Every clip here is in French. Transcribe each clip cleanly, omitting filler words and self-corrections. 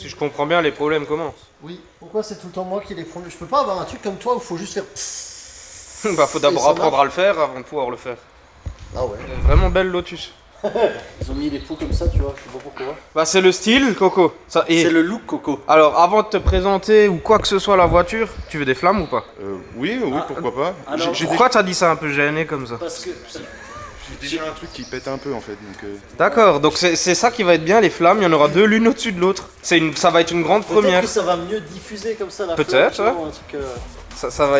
Si je comprends bien, les problèmes commencent. Oui. Pourquoi c'est tout le temps moi qui les prends? Je peux pas avoir un truc comme toi où il faut juste faire... Bah faut d'abord apprendre à le faire avant de pouvoir le faire. Ah ouais. Vraiment belle Lotus. Ils ont mis les pots comme ça, tu vois, je sais pas pourquoi. Bah c'est le style, Coco. C'est le look, Coco. Alors avant de te présenter ou quoi que ce soit la voiture, tu veux des flammes ou pas? Oui, pourquoi pas. alors, Pourquoi t'as dit ça un peu gêné comme ça? Parce que... J'ai déjà un truc qui pète un peu en fait. D'accord, donc c'est ça qui va être bien, les flammes, il y en aura deux l'une au-dessus de l'autre. Ça va être une grande Peut-être première. que ça va mieux diffuser comme ça la Peut-être, fleur, tu ouais. vois, un truc,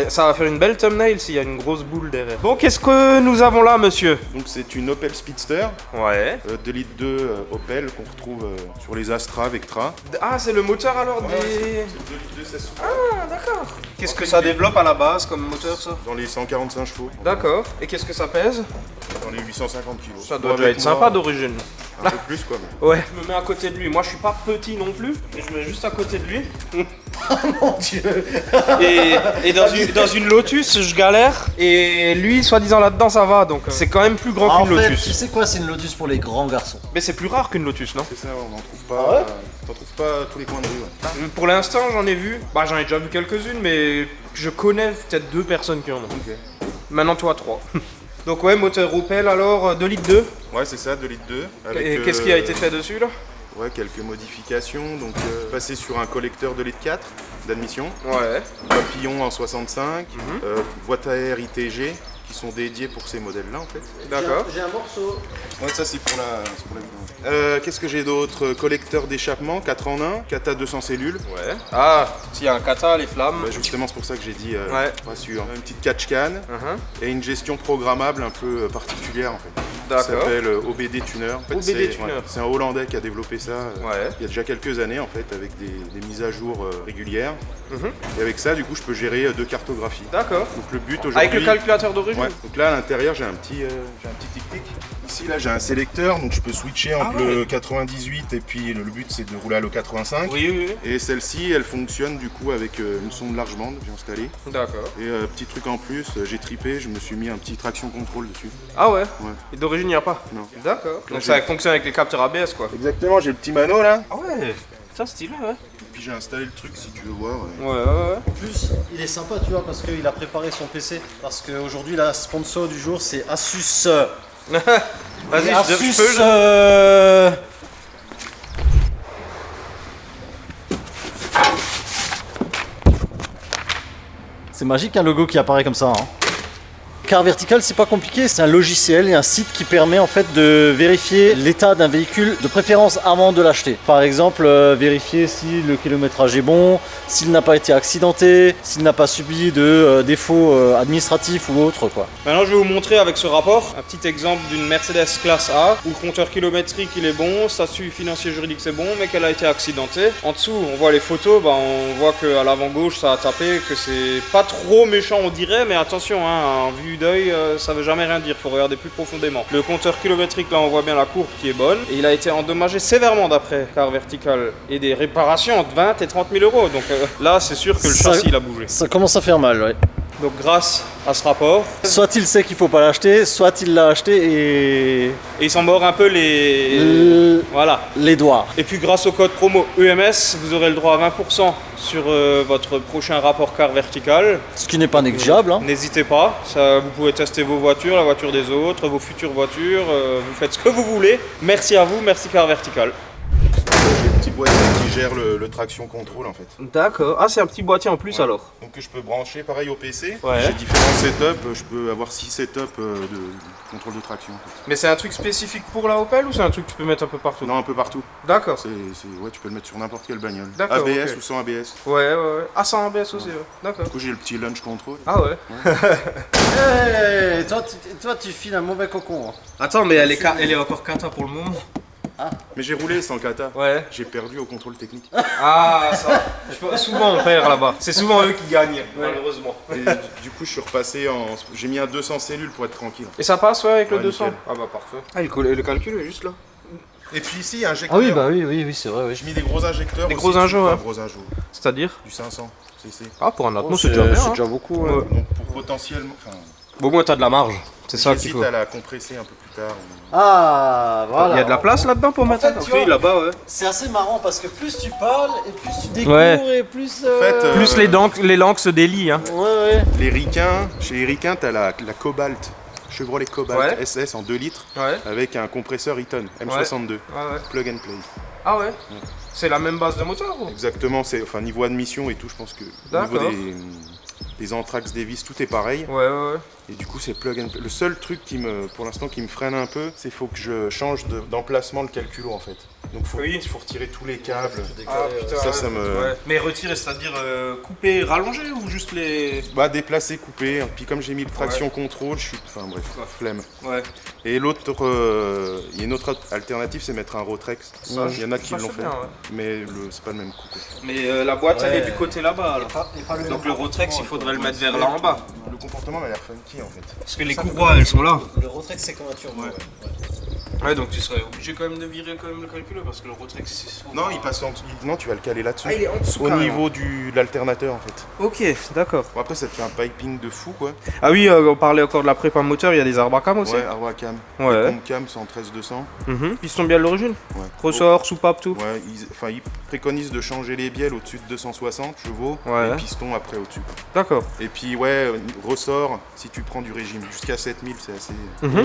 Ça va faire une belle thumbnail s'il y a une grosse boule derrière. Bon, qu'est-ce que nous avons là, monsieur? Donc c'est une Opel Speedster, Ouais. 2 litres 2 Opel qu'on retrouve sur les Astra, Vectra. Ah, c'est le moteur alors des... C'est 2 litres 2 16 sous. Ah, d'accord. Qu'est-ce que ça développe à la base comme moteur, ça? Dans les 145 chevaux. D'accord. Et qu'est-ce que ça pèse? Dans les 850 kilos. Ça doit Bon, déjà avec être moi, sympa d'origine. Un peu plus quoi. Ouais. Je me mets à côté de lui. Moi, je suis pas petit non plus. Et je me mets juste à côté de lui. Mon Dieu. Et dans une Lotus, je galère. Et lui, soi-disant là-dedans, ça va. Donc, c'est quand même plus grand En qu'une fait, Lotus. tu sais quoi, c'est une Lotus pour les grands garçons. Mais c'est plus rare qu'une Lotus, non? C'est ça, on n'en trouve Ah pas. ouais T'en trouves pas à tous les coins de rue. Ouais. Pour l'instant, j'en ai vu. Bah, j'en ai déjà vu quelques-unes, mais je connais peut-être 2 personnes qui en ont. Ok. Maintenant, toi, 3. Donc, ouais, moteur Opel alors, 2 litres 2. Ouais, c'est ça, 2 litres 2. Et qu'est-ce qui a été fait dessus là? Ouais, quelques modifications. Donc, passer sur un collecteur 2 litres 4 d'admission. Ouais. Papillon en 65. Boîte à air ITG qui sont dédiées pour ces modèles-là en fait. D'accord. J'ai un morceau. Ouais, ça c'est pour la vidéo. Qu'est-ce que j'ai d'autre? Collecteur d'échappement 4 en 1, Kata 200 cellules. Ouais. Ah, s'il y a un kata, les flammes. Bah, justement, c'est pour ça que j'ai dit Ouais. pas sûr. Une petite catch can et une gestion programmable un peu particulière en fait. Ça D'accord. s'appelle OBD Tuner. En fait, OBD Tuner. c'est un Hollandais qui a développé ça Ouais. il y a déjà quelques années en fait avec des mises à jour régulières. Mhm. Et avec ça, du coup, je peux gérer 2 cartographies. D'accord. Donc le but aujourd'hui. Avec le calculateur d'origine. Ouais. Donc là à l'intérieur j'ai un petit tic-tic. Ici là j'ai un sélecteur donc je peux switcher entre le 98 et puis le but c'est de rouler à le 85. Oui, oui, oui. Et celle-ci elle fonctionne du coup avec une sonde large bande que j'ai installée. D'accord. Et petit truc en plus, j'ai tripé, je me suis mis un petit traction control dessus. Ah ouais. Ouais. Et d'origine, il n'y a pas. Non. D'accord. Donc j'ai- ça fonctionne avec les capteurs ABS quoi. Exactement, j'ai le petit mano là. Ah ouais. Ça stylé, ouais. Et puis j'ai installé le truc si tu veux voir. Ouais, ouais, ouais. En plus, il est sympa, tu vois, parce qu'il a préparé son PC. Parce qu'aujourd'hui, la sponsor du jour, c'est Asus. Vas-y, Asus. je peux. C'est magique un logo qui apparaît comme ça. Hein. Car Vertical, c'est pas compliqué, c'est un logiciel et un site qui permet en fait de vérifier l'état d'un véhicule, de préférence avant de l'acheter. Par exemple, vérifier si le kilométrage est bon, s'il n'a pas été accidenté, s'il n'a pas subi de défauts administratifs ou autres quoi. Maintenant, je vais vous montrer avec ce rapport un petit exemple d'une Mercedes classe A où le compteur kilométrique il est bon, statut financier juridique c'est bon, mais qu'elle a été accidentée. En dessous, on voit les photos, bah, on voit qu'à l'avant gauche ça a tapé, que c'est pas trop méchant on dirait, mais attention, hein, en vue d'œil, ça veut jamais rien dire, faut regarder plus profondément. Le compteur kilométrique, là on voit bien la courbe qui est bonne, et il a été endommagé sévèrement d'après Car Vertical, et des réparations entre 20 et 30 000 euros, donc là c'est sûr que le Ça- châssis il a bougé. Ça commence à faire mal, ouais. Donc grâce à ce rapport, Soit il sait qu'il faut pas l'acheter, soit il l'a acheté et... et il s'en mord un peu les... Voilà. les doigts. Et puis grâce au code promo EMS, vous aurez le droit à 20% sur votre prochain rapport Car Vertical. Ce qui n'est pas négligeable. Hein. N'hésitez pas, ça, vous pouvez tester vos voitures, la voiture des autres, vos futures voitures, vous faites ce que vous voulez. Merci à vous, merci Car Vertical. J'ai le petit boîtier qui gère le traction control en fait. D'accord, ah c'est un petit boîtier en plus Ouais. alors. Donc que je peux brancher pareil au PC. Ouais. J'ai différents setups, je peux avoir 6 setups de contrôle de traction. En fait. Mais c'est un truc spécifique pour la Opel ou c'est un truc que tu peux mettre un peu partout? Non, un peu partout. D'accord. Ouais, tu peux le mettre sur n'importe quelle bagnole. D'accord, ABS ok. ou sans ABS. Ouais, ouais, ouais. Ah, sans ABS aussi, ouais. D'accord. Du coup, j'ai le petit launch control. Ah ouais. Hey, toi, tu files un mauvais cocon. Hein. Attends, mais elle est encore kata pour le moment. Mais j'ai roulé sans kata. Ouais. J'ai perdu au contrôle technique. Ah, ça. Souvent on perd là-bas. C'est souvent eux qui gagnent, malheureusement. Et du coup, je suis repassé en. J'ai mis un 200 cellules pour être tranquille. Et ça passe, ouais, avec le Ouais, 200? nickel. Ah bah parfait. Ah, le calcul est juste là. Et puis ici, il y a un injecteur. Ah oui, bah oui, c'est vrai, oui. J'ai mis des gros injecteurs. Des aussi, gros injos, enfin, ouais. gros injos. C'est-à-dire? Du 500 cc. Ah, pour un Atmos, Oh, c'est déjà bien. C'est hein. déjà beaucoup. Ouais. Donc pour potentiellement. Enfin, Bon, moi, t'as de la marge. C'est ça qu'il j'hésite faut. à la compresser un peu plus. tard. Ah, voilà. Il y a de la place là-dedans pour mettre fait, tu vois, là-bas, ouais. C'est assez marrant parce que plus tu parles et plus tu découvres Ouais. et plus. fait, Plus les langues se délient. Hein. Ouais. Les Ricains, chez les Ricains, t'as la Cobalt, Chevrolet Cobalt Ouais. SS en 2 litres Ouais. avec un compresseur Eaton M62, Ouais, ouais. plug and play. Ah ouais. C'est la même base de moteur ou? Exactement, c'est enfin niveau admission et tout, je pense que au niveau D'accord. des Anthrax, des vis, tout est pareil. Ouais, ouais. Et du coup, c'est plug and play. Le seul truc pour l'instant, qui me freine un peu, c'est qu'il faut que je change d'emplacement le calculo en fait. Donc Oui. il faut retirer tous les câbles. Ah putain. Ça me. Ouais. Mais retirer, c'est-à-dire couper, rallonger ou juste les. Bah déplacer, couper. Puis comme j'ai mis le traction contrôle, je suis. Enfin bref, flemme. Ouais. Et l'autre, il y a une autre alternative, c'est mettre un Rotrex. Ça, Il y en a qui ça, l'ont c'est fait, bien, ouais. mais c'est pas le même coup, quoi. Mais la boîte, elle Ouais. est du côté là-bas. alors. Donc le Rotrex, il faudrait le mettre vers là en bas. Le comportement m'a l'air funky en fait. Parce que les courroies, elles sont là. Le Rotrex, c'est comme un turbo. Ouais, donc tu serais obligé quand même de virer quand même le calculeur parce que le Rotrex, c'est souvent. Non, il passe en dessous. Non, tu vas le caler là-dessus. Ah, il est en dessous. Au carrément. niveau de l'alternateur en fait. Ok, d'accord. Bon, après, ça te fait un piping de fou quoi. Ah oui, on parlait encore de la prépa moteur, il y a des arbres à cam aussi. Ouais, Arrow Cam. Ouais. Pompe Cam 113-200. Piston bien de l'origine. Ouais. Ressort, soupape, tout. Ouais, ils préconisent de changer les bielles au-dessus de 260 chevaux Ouais. et piston après au-dessus. D'accord. Et puis ouais, ressort, si tu prends du régime jusqu'à 7000, c'est assez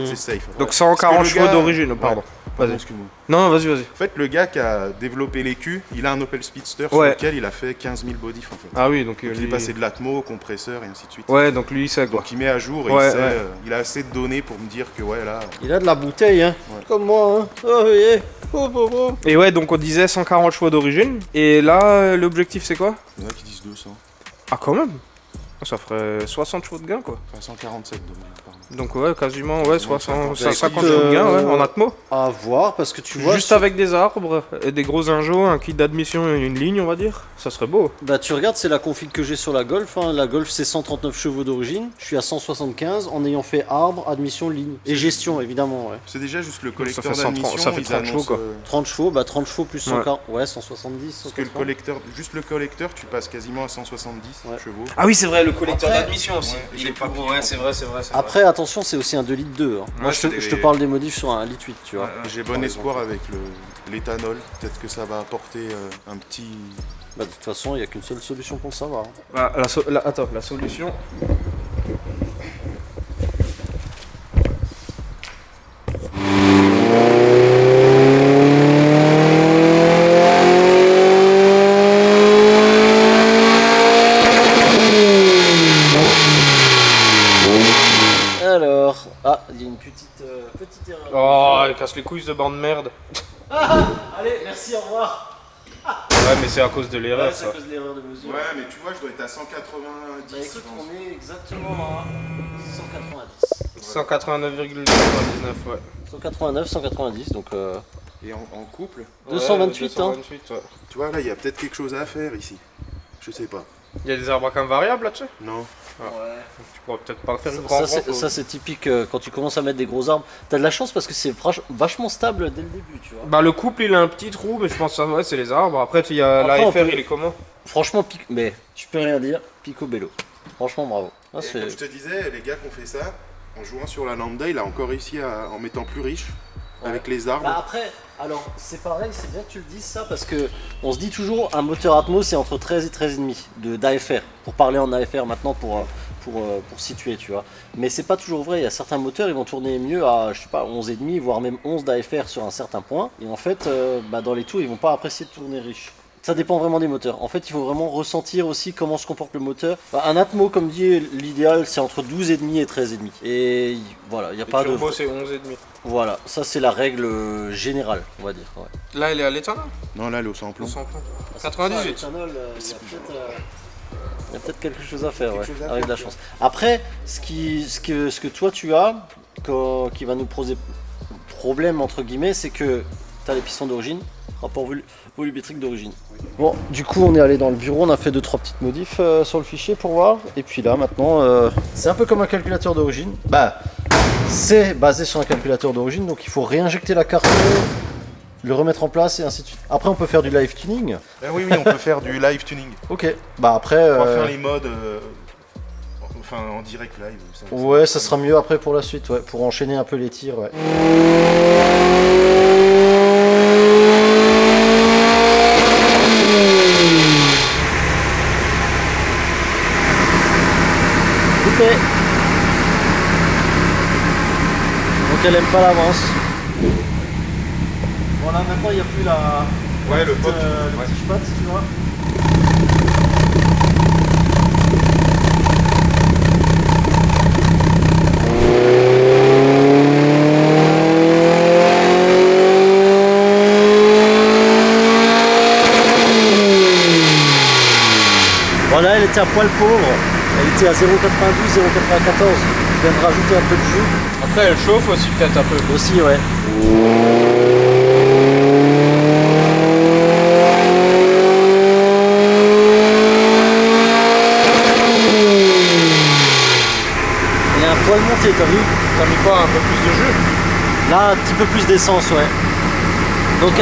c'est safe. Donc Ouais. 140 Parce que le chevaux gars- d'origine, pardon. Pardon, Vas-y. excuse-moi. Non, vas-y, vas-y. En fait, le gars qui a développé l'écu, il a un Opel Speedster sur Ouais. lequel il a fait 15 000 bodifs en fait. Ah oui, donc Donc, il est lui- passé de l'atmo au compresseur et ainsi de suite. Ouais, donc lui, il sait quoi. Donc il met à jour et Ouais, il, sait, ouais. il a assez de données pour me dire que ouais là, Il a de la bouteille, hein. Ouais. Comme moi, hein. Oh, yeah. Oh. Et ouais, donc on disait 140 chevaux d'origine. Et là, l'objectif, c'est quoi? il y en a qui disent 200. Ah, quand même. Ça ferait 60 chevaux de gain, quoi. Enfin 147 de pardon. Donc ouais, quasiment, ouais, 60, 50. 50 chevaux de gain, ouais, en atmo. À voir, parce que tu vois. Juste avec des arbres, et des gros injos, un kit d'admission et une ligne, on va dire. Ça serait beau. Bah tu regardes, c'est la config que j'ai sur la Golf, hein. La Golf c'est 139 chevaux d'origine, je suis à 175 en ayant fait arbre, admission, ligne et gestion évidemment, ouais. C'est déjà juste le Ça collecteur fait 130, d'admission, ça fait ils 30 chevaux, annoncent, quoi. 30 chevaux, bah 30 chevaux plus 140, ouais 170, Parce que le 180. collecteur, juste le collecteur, tu passes quasiment à 170 Ouais. chevaux. Ah oui, c'est vrai, le collecteur Après- d'admission aussi. Ouais, Il j'ai est pas pas pris gros, ouais, en c'est vrai, c'est vrai. Après attention, c'est aussi un 2 litres 2, hein. Moi c'est je te des- parle des modifs sur un 1 litre 8, tu vois. J'ai bon espoir avec l'éthanol. Peut-être que ça va apporter un petit. Bah de toute façon, il n'y a qu'une seule solution pour le savoir, hein. Ah, attends, la solution. Alors, ah, il y a une petite erreur. Oh, elle casse les couilles de bande de merde. Allez, merci, au revoir. Ouais, mais c'est à cause de l'erreur, c'est ça. à cause de l'erreur de mesure. Ouais, mais tu vois, je dois être à 190. Bah écoute, je pense. on est exactement à 190. 189,99, ouais. 189, 190, donc Et en couple, 228, hein. 228, ouais. tu vois, là, il y a peut-être quelque chose à faire ici. Je sais pas. Il y a des arbres à cam variables là-dessus. Non. Tu pourras peut-être pas faire une grande Ça c'est typique quand tu commences à mettre des gros arbres. T'as de la chance parce que c'est vachement stable dès le début, tu vois. Bah le couple il a un petit trou mais je pense que ça ouais, c'est les arbres. Après il y a Après, on l'AFR peut- il est comment? Franchement, mais je peux rien dire, picobello. Franchement, bravo. Ah, Et c'est- comme je te disais, les gars qui ont fait ça, en jouant sur la lambda, il a encore réussi en mettant plus riche avec les arbres. Bah après, alors c'est pareil, c'est bien que tu le dises ça parce que on se dit toujours un moteur Atmos c'est entre 13 et 13,5 d'AFR. Pour parler en AFR maintenant pour situer, tu vois. Mais c'est pas toujours vrai, il y a certains moteurs ils vont tourner mieux à je sais pas 11,5 voire même 11 d'AFR sur un certain point. Et en fait, bah, dans les tours ils vont pas apprécier de tourner riche. Ça dépend vraiment des moteurs. En fait, il faut vraiment ressentir aussi comment se comporte le moteur. Bah, un Atmo, comme dit, l'idéal c'est entre 12,5 et 13,5. Et voilà, il n'y a pas de. Turbo c'est 11,5. Voilà, ça c'est la règle générale, on va dire. Ouais. Là elle est à l'éthanol. Non, là, elle est au sans-plomb. 98. L'éthanol, il y a peut-être quelque chose à faire, Quelque ouais, chose à avec de faire, la chance. Après, ce que toi tu as, qui va nous poser problème entre guillemets, c'est que tu as les pistons d'origine, rapport volumétrique d'origine. Bon, du coup on est allé dans le bureau, on a fait 2-3 petites modifs sur le fichier pour voir, et puis là maintenant, c'est un peu comme un calculateur d'origine. Bah, c'est basé sur un calculateur d'origine, donc il faut réinjecter la carte, le remettre en place et ainsi de suite. Après on peut faire du live tuning. Ah oui, on peut faire du live tuning. Ok, bah après... On va faire les modes. enfin en direct live. Ouais, ça sera mieux après pour la suite, ouais, pour enchaîner un peu les tirs, ouais. Coupé. Donc elle aime pas l'avance. Bon là maintenant il n'y a plus la... Ouais, le pop. Le petit spot, tu vois. Voilà, elle était à poil pauvre. Elle était à 0,92, 0,94. Je viens de rajouter un peu de jus. Après, elle chauffe aussi peut-être un peu. Aussi, ouais. Il y a un poil monté, t'as vu? T'as mis quoi, un peu plus de jus? Là, un petit peu plus d'essence, ouais. Donc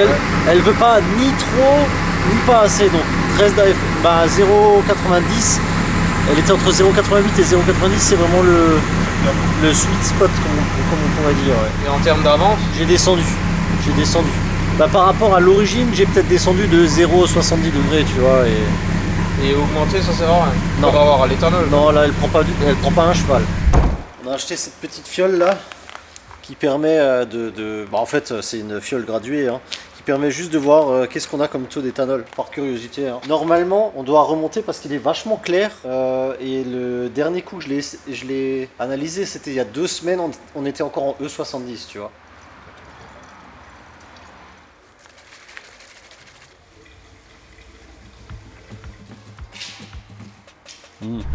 elle veut pas ni trop, ni pas assez. Donc 13 d'AF, bah 0,90. Elle était entre 0,88 et 0,90, c'est vraiment le sweet spot, comme on pourrait dire. Ouais. Et en termes d'avance? J'ai descendu. Bah, par rapport à l'origine, j'ai peut-être descendu de 0,70 degrés, tu vois. Et augmenter, ça sert à rien. Non. On va avoir à l'éthanol. Non, là, elle prend pas un cheval. On a acheté cette petite fiole là, qui permet bah, en fait, c'est une fiole graduée, hein, qui permet juste de voir qu'est-ce qu'on a comme taux d'éthanol, par curiosité. Hein. Normalement, on doit remonter parce qu'il est vachement clair. Et le dernier coup que je l'ai analysé, c'était il y a 2 semaines, on était encore en E70, tu vois.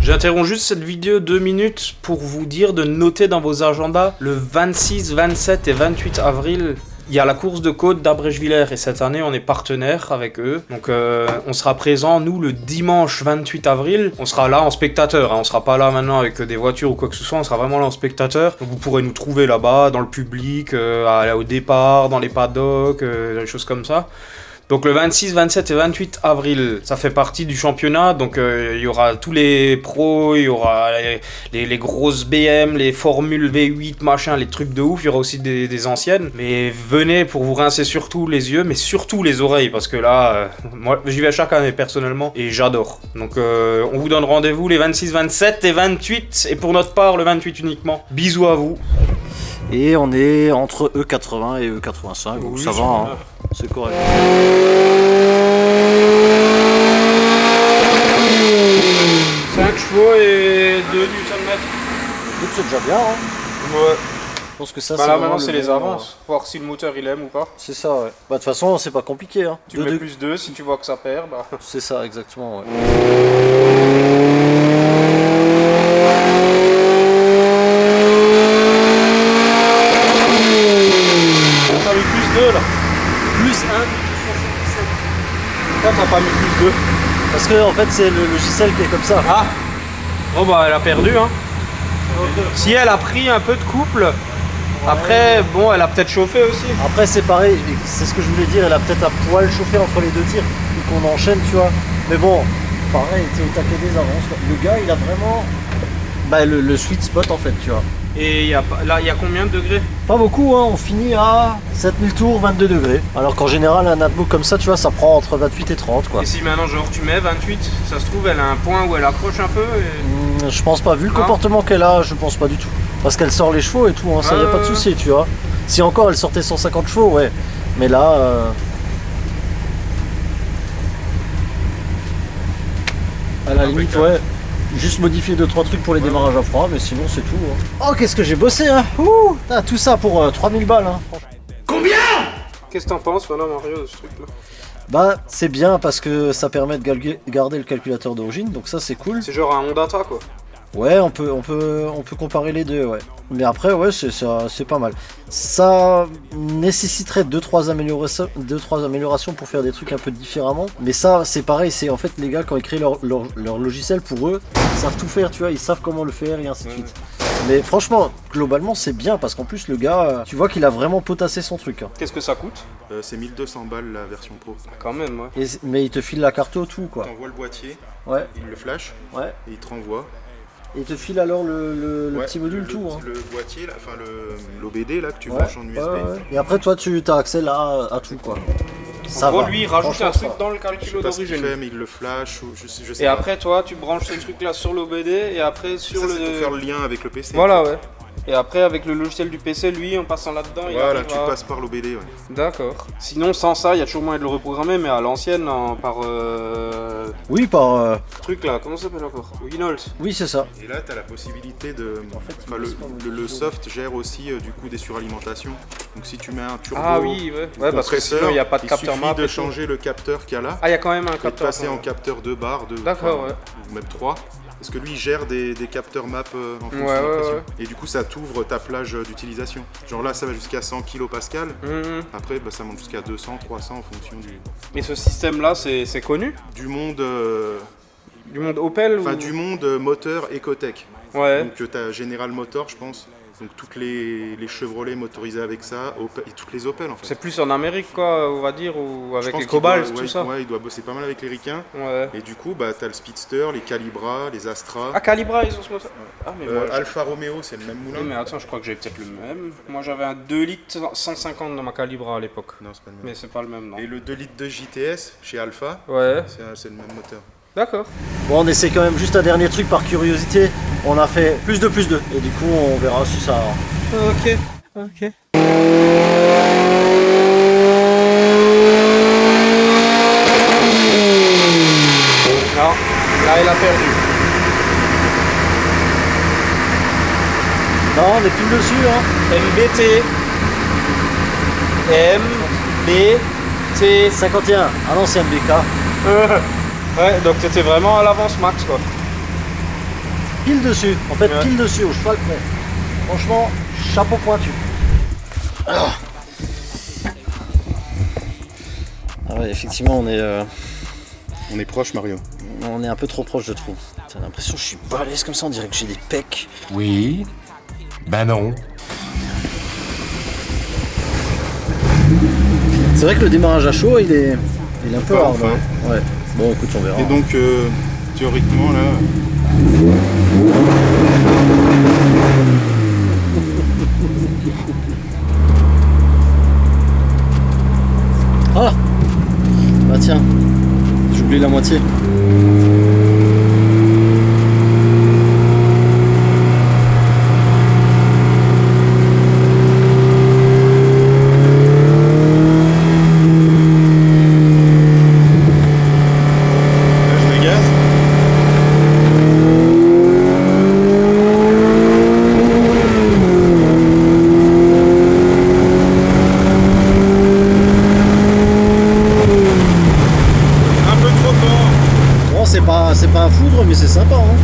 J'interromps juste cette vidéo 2 minutes pour vous dire de noter dans vos agendas le 26, 27 et 28 avril. Il y a la course de côte d'Abrège-Villers et cette année on est partenaire avec eux. Donc on sera présent nous le dimanche 28 avril. On sera là en spectateur, hein. On sera pas là maintenant avec des voitures ou quoi que ce soit, on sera vraiment là en spectateur. Donc vous pourrez nous trouver là-bas dans le public, au départ, dans les paddocks, des choses comme ça. Donc le 26, 27 et 28 avril, ça fait partie du championnat, donc il y aura tous les pros, il y aura les grosses BM, les formules V8, machin, les trucs de ouf, il y aura aussi des anciennes. Mais venez pour vous rincer surtout les yeux, mais surtout les oreilles, parce que là, moi j'y vais chaque année personnellement, et j'adore. Donc on vous donne rendez-vous les 26, 27 et 28, et pour notre part le 28 uniquement. Bisous à vous. Et on est entre E80 et E85, donc Oui, ça va, hein. C'est correct. 5 chevaux et 2 Nm. Écoute, c'est déjà bien, hein. Ouais. Je pense que ça, Bah c'est là vraiment maintenant c'est le les bon, avances, voir si le moteur il aime ou pas. C'est ça, ouais. Bah de toute façon, c'est pas compliqué, hein. Tu mets plus 2, si tu vois que ça perd, bah... C'est ça, exactement, ouais. T'as mis plus 2 là. Plus 1, Pourquoi t'as pas mis plus 2? parce que en fait, c'est le logiciel qui est comme ça. Ah. Oh bah elle a perdu hein. Si elle a pris un peu de couple, après bon elle a peut-être chauffé aussi. Après, c'est pareil, c'est ce que je voulais dire, elle a peut-être un poil chauffé entre les 2 tirs, et qu'on enchaîne, tu vois. Mais bon, pareil, t'es au taquet des avances, quoi. Le gars, il a vraiment bah, le sweet spot, en fait, tu vois. Et là il y a combien de degrés? Pas beaucoup, hein, on finit à 7000 tours, 22 degrés. Alors qu'en général, un notebook comme ça, tu vois, ça prend entre 28 et 30, quoi. Et si maintenant genre tu mets 28, ça se trouve elle a un point où elle accroche un peu et... Je pense pas, vu le Non. comportement qu'elle a, je pense pas du tout. Parce qu'elle sort les chevaux et tout, hein, ça y a pas de souci, tu vois. Si encore elle sortait 150 chevaux, ouais. Mais là... à la limite, ouais. Juste modifier 2-3 trucs pour les démarrages à froid, mais sinon c'est tout. Hein. Oh, qu'est-ce que j'ai bossé, hein. Ouh, putain, tout ça pour 3000 balles, hein. Qu'est-ce que t'en penses maintenant Mario de ce truc là? Bah, c'est bien parce que ça permet de garder le calculateur d'origine, donc ça c'est cool. C'est genre un Ondata quoi. Ouais, on peut comparer les deux, ouais. Mais après, ouais, c'est pas mal. Ça nécessiterait 2-3 améliorations pour faire des trucs un peu différemment. Mais ça, c'est pareil, c'est en fait les gars quand ils créent leur logiciel, pour eux, ils savent tout faire, tu vois, ils savent comment le faire et ainsi de suite. Mais franchement, globalement, c'est bien parce qu'en plus, le gars, tu vois qu'il a vraiment potassé son truc. Hein. Qu'est-ce que ça coûte? C'est 1200 balles la version pro. Quand même ouais. Mais il te file la carte tout, quoi. T'envoies le boîtier, Ouais, il le flash ouais. et il te renvoie. Et il te file alors le Ouais, petit module tout. Hein. Le boîtier, là, enfin l'OBD là que tu Ouais, branches en USB. ouais. Et après toi tu as accès là à tout quoi. Ça En gros, va. lui, il rajoute Franchement, un truc ça va. dans le Je sais calculo pas ce qu'il d'origine. fait, mais il le flash ou je sais Et pas. après, toi, tu branches ce truc-là sur l'OBD et après sur ça, le. c'est pour faire le lien avec le PC. Voilà, ouais. Et après, avec le logiciel du PC, lui, en passant là-dedans, il Voilà, arrive tu à- passes par l'OBD. Ouais. D'accord. Sinon, sans ça, il y a toujours moyen de le reprogrammer, mais à l'ancienne, par Oui par. truc là, comment ça s'appelle encore? Windows. Oui c'est ça. Et là, tu as la possibilité de. fait, Enfin, le soft gère aussi du coup des suralimentations. Donc si tu mets un turbo, Ah oui, ouais. Ouais, parce que compresseur, sinon, il n'y a pas de capteur suffit map. de et tout. changer le capteur qu'il y a là. Ah, il y a quand même un Et de capteur. passer en ouais. capteur 2 barres, D'accord, ouais. ou même 3. Parce que lui, il gère des capteurs map en fonction Ouais, de la ouais, pression. ouais. Et du coup, ça t'ouvre ta plage d'utilisation. Genre là, ça va jusqu'à 100 kPa. Mhm. Après, bah, ça monte jusqu'à 200, 300 en fonction Et ce système-là, c'est connu? du monde, Du monde Opel ou... du monde moteur Ecotech. Ouais. Donc tu as General Motors, je pense. Donc toutes les Chevrolet motorisés avec ça, et toutes les Opel en fait. C'est plus en Amérique, quoi, on va dire, ou Je avec pense les qu'il Cobalt, doit- tout ouais, ça. Ouais, il doit bosser pas mal avec les ricains. Ouais. Et du coup, bah, t'as le Speedster, les Calibra, les Astra. Ah, Calibra, ils ont ce moteur. Ah, mais moi. Alfa Romeo, c'est le même Oui, moulin. mais attends, je crois que j'ai peut-être le même. Moi, j'avais un 2 litres 150 dans ma Calibra à l'époque. Non, c'est pas le même. Mais c'est pas le même, non. Et le 2 litres de JTS chez Alpha, Ouais. c'est le même moteur. D'accord. Bon on essaie quand même juste un dernier truc par curiosité. On a fait plus de. Et du coup on verra si ça. Ok. Ok. Non, là, il a perdu. Non on est pile dessus hein. MBT. MBT. 51 à l'ancienne BK. Ouais, donc t'étais vraiment à l'avance max, quoi. Pile dessus, en fait Ouais. pile dessus au cheval près. Franchement, chapeau pointu. Ah ouais, effectivement On est proche, Mario. on est un peu trop proche je trouve. T'as l'impression que je suis balèze comme ça, on dirait que j'ai des pecs. Oui. Ben non. C'est vrai que le démarrage à chaud il est un peu Pas hard. enfin. Hein. Ouais. Bon écoute on verra. Et donc, théoriquement, là, Ah bah tiens, j'ai oublié la moitié. là je dégaze. Un peu trop fort. Bon c'est pas un foudre mais c'est sympa hein.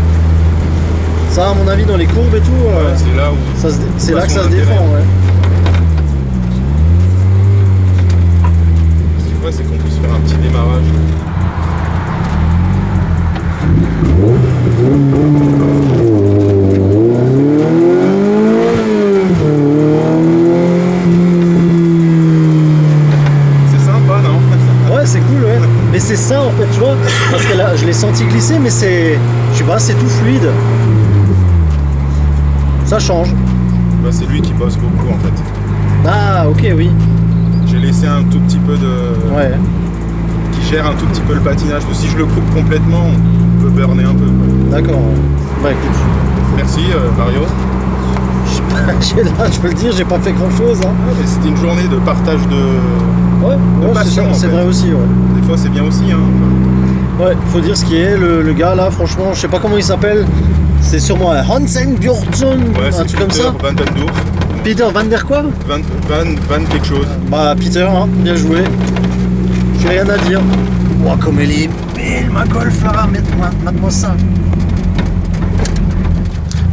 Ça à mon avis dans les courbes et tout, Ouais, c'est là où. c'est voit là que son ça se intérêt. défend ouais. Ce qu'il faut, c'est qu'on puisse faire un petit démarrage. C'est sympa, non? Ouais c'est cool ouais. Mais c'est ça en fait tu vois. Parce que là je l'ai senti glisser mais c'est. Je sais pas, c'est tout fluide. Ça change. Bah, c'est lui qui bosse beaucoup en fait. Ah ok oui. J'ai laissé un tout petit peu de. Ouais. Qui gère un tout petit peu le patinage. Donc, si je le coupe complètement, on peut burner un peu. Quoi. D'accord. Bah écoute. Merci Mario. Je peux le dire, j'ai pas fait grand chose hein. Ah, mais c'était une journée de partage de. Ouais, ouais, passion, c'est en c'est fait. vrai aussi ouais. Des fois c'est bien aussi. Hein. Ouais, faut dire ce qui est, le gars là, franchement, je sais pas comment il s'appelle, c'est sûrement un Hansen Björnsson, Ouais, un c'est truc comme Peter ça. Van Den Dorf. Peter Van Der quoi? Van quelque chose. Bah Peter, hein, bien joué. J'ai rien à dire. Ouah, comme elle est belle ma Golf là, mate-moi ça.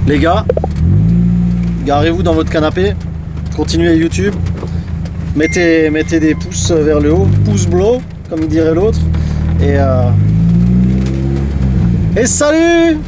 Les gars, garez-vous dans votre canapé, continuez YouTube, mettez des pouces vers le haut, pouce bleu, comme dirait l'autre, et salut!